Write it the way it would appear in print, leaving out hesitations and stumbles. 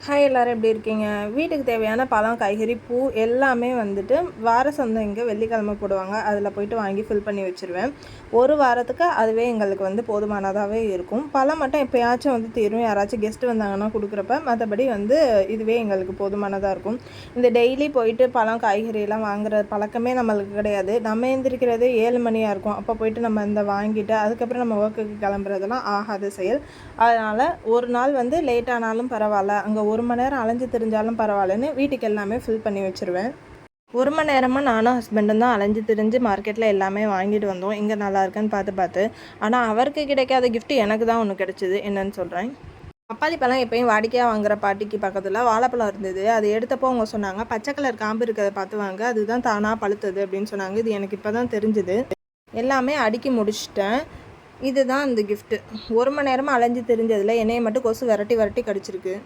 Hi எல்லோரும் எப்படி இருக்கீங்க? வீட்டுக்கு தேவையான பழம், காய்கறி, பூ எல்லாமே வந்துட்டு வார சந்தை இங்கே வெள்ளிக்கிழமை போடுவாங்க. அதில் போய்ட்டு வாங்கி ஃபில் பண்ணி வச்சுருவேன். ஒரு வாரத்துக்கு அதுவே எங்களுக்கு வந்து போதுமானதாகவே இருக்கும். பழம் மட்டும் எப்போயாச்சும் வந்து தீரும், யாராச்சும் கெஸ்ட்டு வந்தாங்கன்னா கொடுக்குறப்ப. மற்றபடி வந்து இதுவே எங்களுக்கு போதுமானதாக இருக்கும். இந்த டெய்லி போயிட்டு பழம், காய்கறியெல்லாம் வாங்குகிற பழக்கமே நம்மளுக்கு கிடையாது. நம்ம எழுந்திரிக்கிறதே 7 மணியாக இருக்கும். அப்போ போய்ட்டு நம்ம இந்த வாங்கிட்டு அதுக்கப்புறம் நம்ம ஒர்க்குக்கு கிளம்புறதெல்லாம் ஆகாத செயல். அதனால் ஒரு நாள் வந்து லேட் ஆனாலும் பரவாயில்ல, அங்கே 1 மணி நேரம் அலைஞ்சு திரிஞ்சாலும் பரவாயில்லன்னு வீட்டுக்கு எல்லாமே ஃபில் பண்ணி வச்சுருவேன். 1 மணி நேரமாக நானும் ஹஸ்பண்டும் தான் அலைஞ்சு திரிஞ்சு மார்க்கெட்டில் எல்லாமே வாங்கிட்டு வந்தோம், எங்கே நல்லா இருக்குன்னு பார்த்து. ஆனால் அவருக்கு கிடைக்காத கிஃப்ட் எனக்கு தான் ஒன்று கிடச்சிது. என்னன்னு சொல்கிறேன். பப்பாளி பழம் எப்பயும் வாடிக்கையாக வாங்குகிற பாட்டிக்கு பக்கத்தில் வாழைப்பழம் இருந்தது. அது எடுத்தப்போ அவங்க சொன்னாங்க, பச்சை கலர் காம்பு இருக்கிறத பார்த்து வாங்க, அதுதான் தானாக பழுத்தது அப்படின்னு சொன்னாங்க. இது எனக்கு இப்போ தான் தெரிஞ்சுது. எல்லாமே அடுக்கி முடிச்சிட்டேன். இதுதான் இந்த கிஃப்ட்டு. 1 மணி நேரமாக அலைஞ்சு திரிஞ்சதில் என்னையை மட்டும் கொசு விரட்டி கடிச்சிருக்கு.